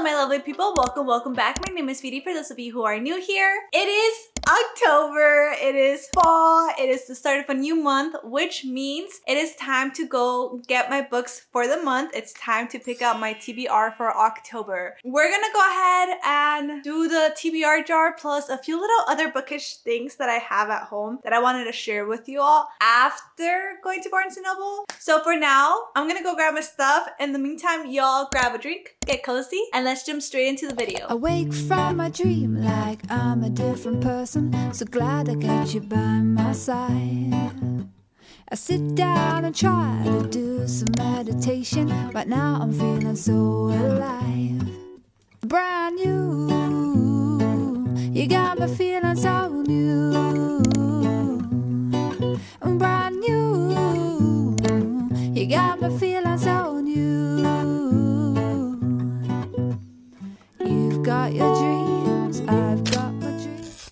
my lovely people, welcome back. My name is Viry. For those of you who are new here, it is October, it is fall, it is the start of a new month, which means it is time to go get my books for the month. It's time to pick out my TBR for October. We're gonna go ahead and do the TBR jar plus a few little other bookish things that I have at home that I wanted to share with you all after going to Barnes & Noble. So for now, I'm gonna go grab my stuff. In the meantime, y'all grab a drink, get cozy, and let's jump straight into the video. Awake from my dream like I'm a different person. So glad I got you by my side. I sit down and try to do some meditation. Right now I'm feeling so alive. Brand new, you got me feeling so new. Brand new, you got me feeling so new. You've got your dreams, I've got my dreams.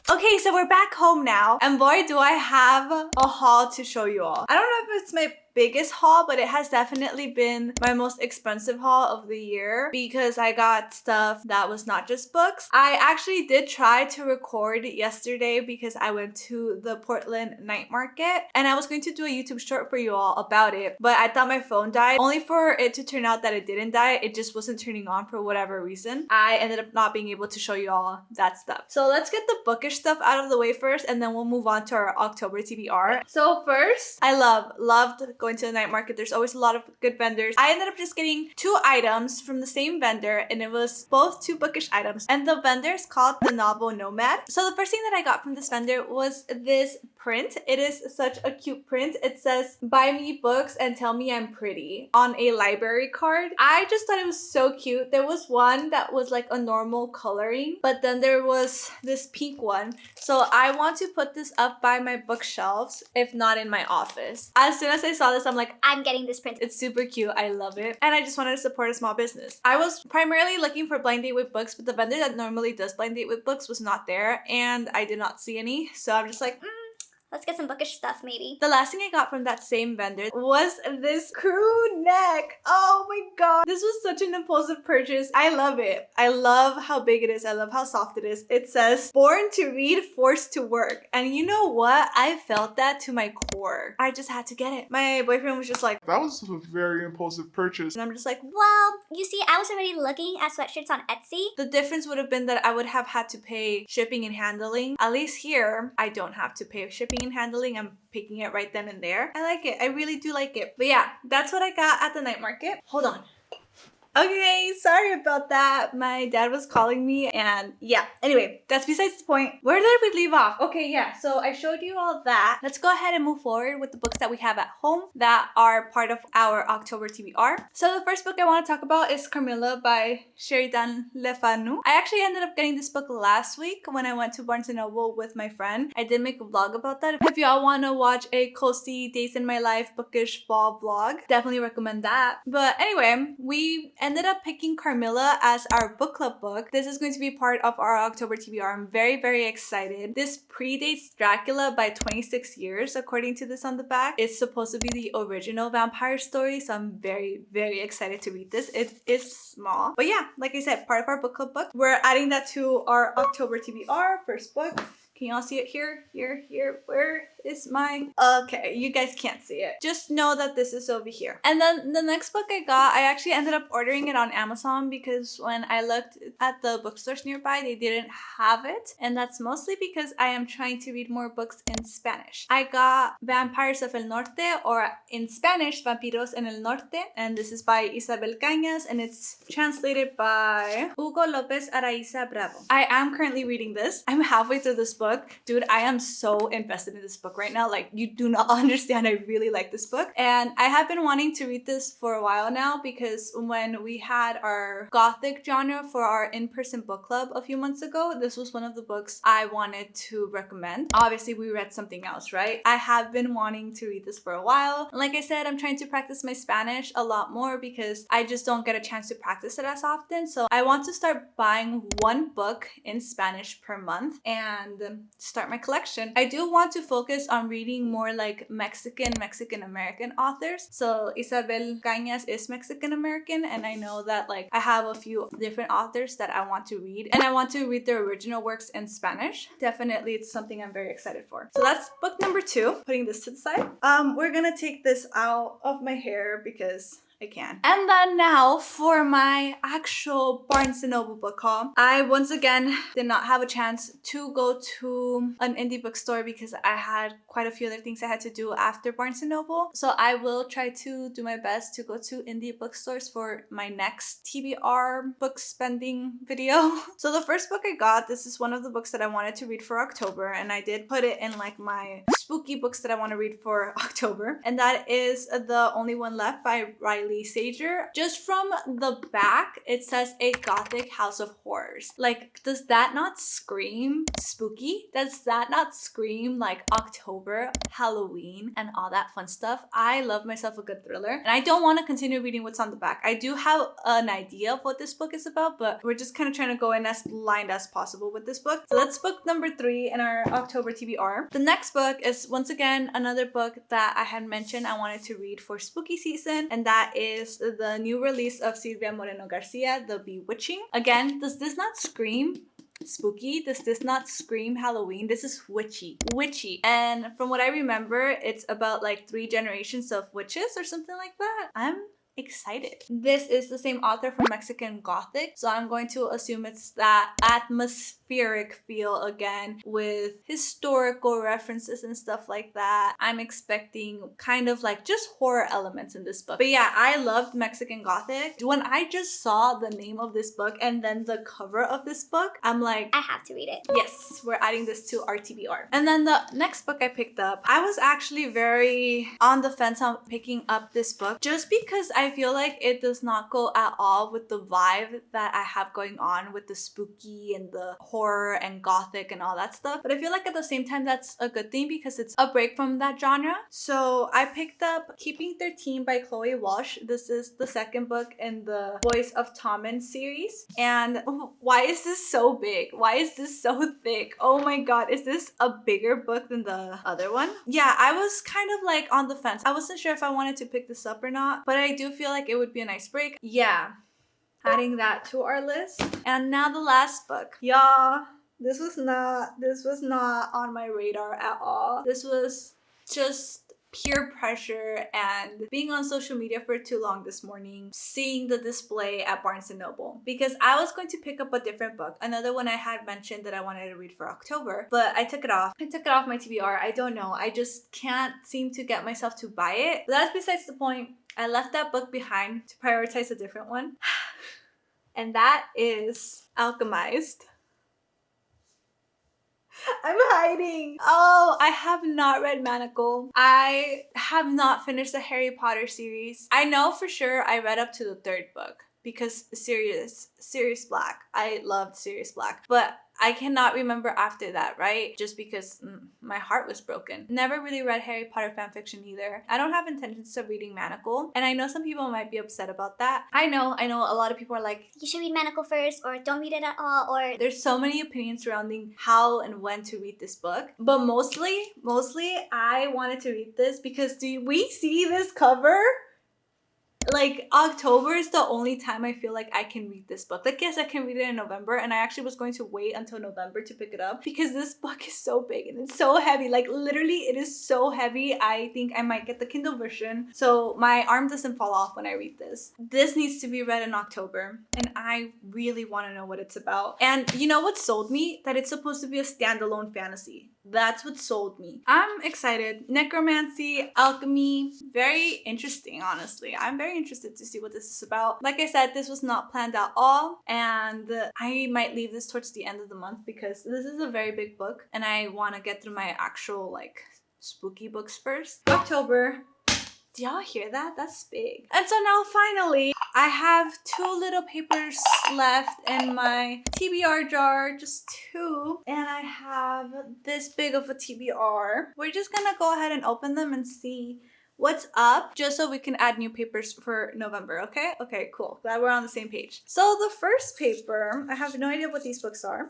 Okay, so we're back home now, and boy do I have a haul to show you all. I don't know if it's my biggest haul, but it has definitely been my most expensive haul of the year because I got stuff that was not just books. I actually did try to record yesterday because I went to the Portland night market and I was going to do a YouTube short for you all about it, but I thought my phone died, only for it to turn out that it didn't die. It just wasn't turning on for whatever reason. I ended up not being able to show you all that stuff. So let's get the bookish stuff out of the way first, and then we'll move on to our October TBR. So first, I loved going to the night market. There's always a lot of good vendors. I ended up just getting 2 items from the same vendor, and it was both 2 bookish items, and the vendor is called the Novel Nomad. So the first thing that I got from this vendor was this print. It is such a cute print. It says, "Buy me books and tell me I'm pretty," on a library card. I just thought it was so cute. There was one that was like a normal coloring, but then there was this pink one. So I want to put this up by my bookshelves, if not in my office. As soon as I saw this, I'm like, I'm getting this print. It's super cute. I love it. And I just wanted to support a small business. I was primarily looking for blind date with books, but the vendor that normally does blind date with books was not there, and I did not see any. So I'm just like, let's get some bookish stuff, maybe. The last thing I got from that same vendor was this crew neck. Oh my god. This was such an impulsive purchase. I love it. I love how big it is. I love how soft it is. It says, "Born to read, forced to work." And you know what? I felt that to my core. I just had to get it. My boyfriend was just like, that was a very impulsive purchase. and I'm just like, Well, you see, I was already looking at sweatshirts on Etsy. the difference would have been that I would have had to pay shipping and handling. At least here, I don't have to pay shipping and handling. I'm picking it right then and there. I like it. I really do like it. But yeah, that's what I got at the night market. Hold on. Okay, sorry about that. My dad was calling me, and yeah. Anyway, that's besides the point. Where did we leave off? Okay, yeah. So I showed you all that. Let's go ahead and move forward with the books that we have at home that are part of our October TBR. So the first book I want to talk about is Carmilla by Sheridan Le Fanu. I actually ended up getting this book last week when I went to Barnes & Noble with my friend. I did make a vlog about that. If y'all want to watch a cozy days in my life bookish fall vlog, definitely recommend that. But anyway, we ended up picking Carmilla as our book club book. This is going to be part of our October TBR. I'm very, very excited. This predates Dracula by 26 years, according to this on the back. It's supposed to be the original vampire story, so I'm very, very excited to read this. It is small, but yeah, like I said, part of our book club book. We're adding that to our October TBR first book. Can y'all see it here? Here. Where is my... Okay, you guys can't see it. Just know that this is over here. And then the next book I got, I actually ended up ordering it on Amazon because when I looked at the bookstores nearby, they didn't have it. And that's mostly because I am trying to read more books in Spanish. I got Vampires of el Norte, or in Spanish, Vampiros en el Norte. And this is by Isabel Cañas, and it's translated by Hugo Lopez Araiza Bravo. I am currently reading this. I'm halfway through this book. Dude, I am so invested in this book right now. Like, you do not understand. I really like this book. And I have been wanting to read this for a while now because when we had our gothic genre for our in-person book club a few months ago, this was one of the books I wanted to recommend. Obviously, we read something else, right? I have been wanting to read this for a while. And like I said, I'm trying to practice my Spanish a lot more because I just don't get a chance to practice it as often. So I want to start buying one book in Spanish per month. And to start my collection. I do want to focus on reading more like Mexican American authors. So Isabel Cañas is Mexican American, and I know that like I have a few different authors that I want to read, and I want to read their original works in Spanish. Definitely, it's something I'm very excited for. So that's book number 2. Putting this to the side. We're gonna take this out of my hair because I can. And then now for my actual Barnes & Noble book haul. I once again did not have a chance to go to an indie bookstore because I had quite a few other things I had to do after Barnes & Noble. So I will try to do my best to go to indie bookstores for my next TBR book spending video. So the first book I got, this is one of the books that I wanted to read for October, and I did put it in like my spooky books that I want to read for October. And that is The Only One Left by Riley Sager. Just from the back, it says A Gothic House of Horrors. Like, does that not scream spooky? Does that not scream like October, Halloween, and all that fun stuff? I love myself a good thriller, and I don't want to continue reading what's on the back. I do have an idea of what this book is about, but we're just kind of trying to go in as blind as possible with this book. So that's book number 3 in our October TBR. The next book is once again another book that I had mentioned I wanted to read for spooky season, and that is the new release of Silvia Moreno Garcia, The Bewitching. Again, does this not scream spooky? Does this not scream Halloween? This is witchy. And from what I remember, it's about like 3 generations of witches or something like that. I'm excited. This is the same author for Mexican Gothic, so I'm going to assume it's that atmospheric feel again with historical references and stuff like that. I'm expecting kind of like just horror elements in this book. But yeah, I loved Mexican Gothic. When I just saw the name of this book and then the cover of this book, I'm like, I have to read it. yes, we're adding this to our TBR. And then the next book I picked up, I was actually very on the fence on picking up this book just because I feel like it does not go at all with the vibe that I have going on with the spooky and the horror and gothic and all that stuff. But I feel like at the same time that's a good thing because it's a break from that genre. So I picked up Keeping 13 by Chloe Walsh. This is the second book in the Voice of Tommen series. And why is this so big? Why is this so thick? Oh my god, is this a bigger book than the other one? Yeah, I was kind of like on the fence. I wasn't sure if I wanted to pick this up or not, but I do feel like it would be a nice break. Yeah, adding that to our list. And now the last book. Y'all, this was not on my radar at all. This was just peer pressure and being on social media for too long this morning, seeing the display at Barnes & Noble, because I was going to pick up a different book, another one I had mentioned that I wanted to read for October, but I took it off my TBR. I don't know, I just can't seem to get myself to buy it. But that's besides the point. I left that book behind to prioritize a different one, and that is Alchemized. I'm hiding. Oh, I have not read Manacle. I have not finished the Harry Potter series. I know for sure I read up to the 3rd book because Sirius Black. I loved Sirius Black. But I cannot remember after that, right? Just because my heart was broken. Never really read Harry Potter fanfiction either. I don't have intentions of reading Manacle, and I know some people might be upset about that. I know a lot of people are like, you should read Manacle first, or don't read it at all, or... There's so many opinions surrounding how and when to read this book. But mostly, I wanted to read this because do we see this cover? Like, October is the only time I feel like I can read this book. Like, yes, I can read it in November, and I actually was going to wait until November to pick it up because this book is so big and it's so heavy. Like, literally, it is so heavy. I think I might get the Kindle version so my arm doesn't fall off when I read this. This needs to be read in October, and I really want to know what it's about. And you know what sold me? That it's supposed to be a standalone fantasy. That's what sold me. I'm excited. Necromancy, alchemy, very interesting, honestly. I'm very interested to see what this is about. Like I said, this was not planned at all, and I might leave this towards the end of the month because this is a very big book and I want to get through my actual like spooky books first. October. Do y'all hear that? That's big. And so now finally, I have 2 little papers left in my TBR jar, just 2. And I have this big of a TBR. We're just gonna go ahead and open them and see what's up, just so we can add new papers for November, okay? Okay, cool. Glad we're on the same page. So the first paper, I have no idea what these books are.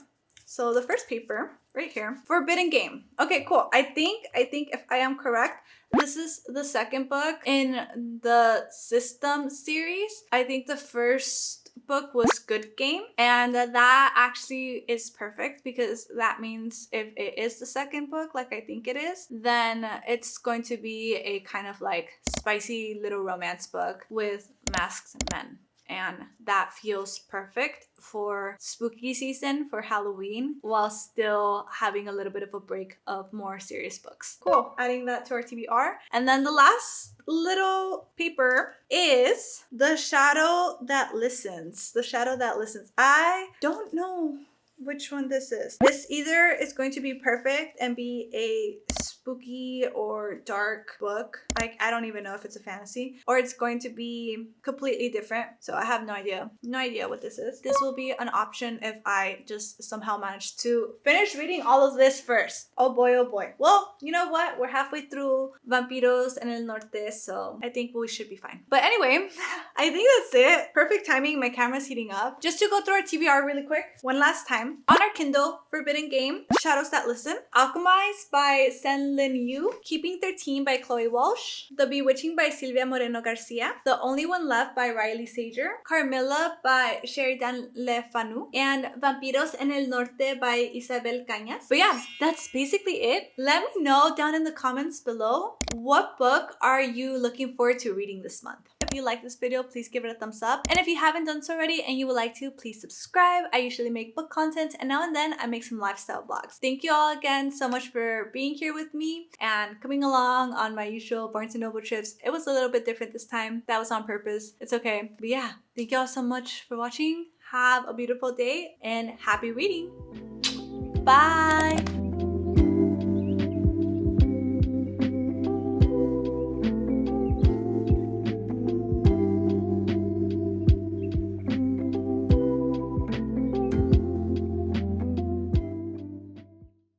So the first paper right here, Forbidden Game. Okay, cool. I think if I am correct, this is the second book in the System series. I think the first book was Good Game, and that actually is perfect because that means if it is the second book, like I think it is, then it's going to be a kind of like spicy little romance book with masks and men. And that feels perfect for spooky season, for Halloween, while still having a little bit of a break of more serious books. Cool, adding that to our TBR. And then the last little paper is The Shadow That Listens. The Shadow That Listens. I don't know which one this is. This either is going to be perfect and be a spooky or dark book. Like, I don't even know if it's a fantasy, or it's going to be completely different. So I have no idea. No idea what this is. This will be an option if I just somehow manage to finish reading all of this first. Oh boy, oh boy. Well, you know what? We're halfway through Vampiros en el Norte, so I think we should be fine. But anyway, I think that's it. Perfect timing. My camera's heating up. Just to go through our TBR really quick, one last time. On our Kindle, Forbidden Game, Shadows That Listen, Alchemized by Sen Lin Yu, Keeping 13 by Chloe Walsh, The Bewitching by Silvia Moreno Garcia, The Only One Left by Riley Sager, Carmilla by Sheridan Le Fanu, and Vampiros en el Norte by Isabel Cañas. But yeah, that's basically it. Let me know down in the comments below, what book are you looking forward to reading this month? If you like this video, please give it a thumbs up. And if you haven't done so already and you would like to, please subscribe. I usually make book content, and now and then I make some lifestyle vlogs. Thank you all again so much for being here with me and coming along on my usual Barnes & Noble trips. It was a little bit different this time. That was on purpose. It's okay. But yeah, thank you all so much for watching. Have a beautiful day and happy reading. Bye!